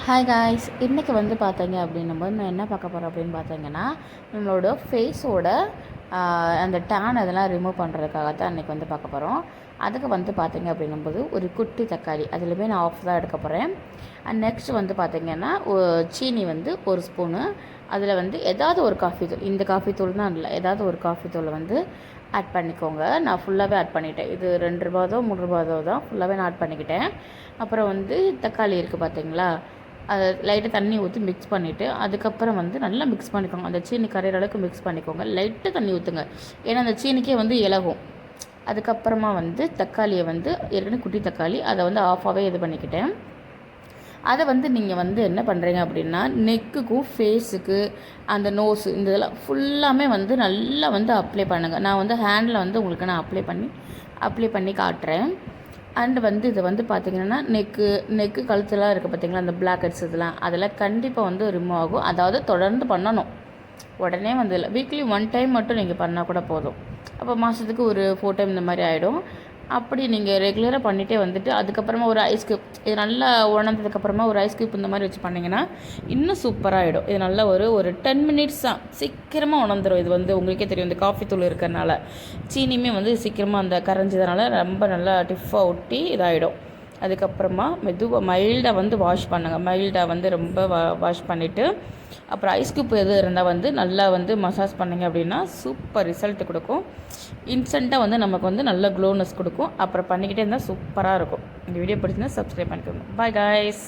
Hi guys, இன்றைக்கி வந்து பார்த்தீங்க அப்படின்னும்போது நான் என்ன பார்க்க போகிறேன் அப்படின்னு பார்த்தீங்கன்னா, நம்மளோட ஃபேஸோட அந்த டேன் அதெல்லாம் ரிமூவ் பண்ணுறதுக்காக தான் இன்றைக்கி வந்து பார்க்க போகிறோம். அதுக்கு வந்து பார்த்தீங்க அப்படின்னும்போது ஒரு குட்டி தக்காளி அதுலேயுமே நான் ஆஃப் தான் எடுக்க போகிறேன். அண்ட் நெக்ஸ்ட் வந்து பார்த்திங்கன்னா சீனி வந்து ஒரு ஸ்பூனு, அதில் வந்து ஏதாவது ஒரு காஃபி தூள், இந்த காஃபி தூள் தான் இல்லை, ஏதாவது ஒரு காஃபி தூளை வந்து ஆட் பண்ணிக்கோங்க. நான் ஃபுல்லாகவே ஆட் பண்ணிட்டேன். இது ₹2 ₹3 தான், ஃபுல்லாகவே நான் ஆட் பண்ணிக்கிட்டேன். அப்புறம் வந்து தக்காளி இருக்குது பார்த்தீங்களா, அதை லைட்டாக தண்ணி ஊற்றி மிக்ஸ் பண்ணிவிட்டு அதுக்கப்புறம் வந்து நல்லா மிக்ஸ் பண்ணிக்கோங்க. அந்த சீனி கரையிற அளவுக்கு மிக்ஸ் பண்ணிக்கோங்க. லைட்டாக தண்ணி ஊற்றுங்க, ஏன்னா அந்த சீனிக்கே வந்து இலகும். அதுக்கப்புறமா வந்து தக்காளியை வந்து ஏற்கனவே குட்டி தக்காளி அதை வந்து ஆஃபாகவே இது பண்ணிக்கிட்டேன். அதை வந்து நீங்கள் வந்து என்ன பண்ணுறீங்க அப்படின்னா, நெக்குக்கும் ஃபேஸுக்கு அந்த நோஸு இந்த இதெல்லாம் ஃபுல்லாமே வந்து நல்லா வந்து அப்ளை பண்ணுங்கள். நான் வந்து ஹேண்டில் வந்து உங்களுக்கு நான் அப்ளை பண்ணி காட்டுறேன். அண்டு வந்து இது வந்து பார்த்திங்கன்னா நெக்கு கழுத்துலாம் இருக்குது பார்த்திங்களா, அந்த பிளாக் ஹெட்ஸ் அதெல்லாம் கண்டிப்பாக வந்து ரிமூவ் ஆகும். அதாவது தொடர்ந்து பண்ணணும், உடனே வந்து இல்லை. வீக்லி 1 டைம் மட்டும் நீங்கள் பண்ணால் கூட போதும். அப்போ மாதத்துக்கு ஒரு 4 டைம் இந்த மாதிரி ஆகிடும். அப்படி நீங்கள் ரெகுலராக பண்ணிகிட்டே வந்துட்டு அதுக்கப்புறமா ஒரு ஐஸ் க்யூப், இது நல்லா உணர்ந்ததுக்கப்புறமா ஒரு ஐஸ் க்யூப் இந்த மாதிரி வச்சு பண்ணிங்கன்னா இன்னும் சூப்பராகிடும். இது நல்லா ஒரு 10 மினிட்ஸ் தான், சீக்கிரமாக உணர்ந்துடும். இது வந்து உங்களுக்கே தெரியும், இந்த காஃபி தூள் இருக்கிறனால சீனியுமே வந்து சீக்கிரமாக அந்த கரைஞ்சதுனால ரொம்ப நல்லா டிஃபாக ஒட்டி இதாகிடும். அதுக்கப்புறமா மெதுவாக மைல்டாக வந்து வாஷ் பண்ணுங்கள். மைல்டாக வந்து ரொம்ப வாஷ் பண்ணிவிட்டு அப்புறம் ஐஸ் க்யூப் எது இருந்தால் வந்து நல்லா வந்து மசாஜ் பண்ணிங்க அப்படின்னா சூப்பர் ரிசல்ட் கொடுக்கும். இன்ஸ்டண்ட்டாக வந்து நமக்கு வந்து நல்ல க்ளோனஸ் கொடுக்கும். அப்புறம் பண்ணிக்கிட்டே இருந்தால் சூப்பராக இருக்கும். இந்த வீடியோ பிடிச்சிருந்தா சப்ஸ்கிரைப் பண்ணிக்கோங்க. Bye guys.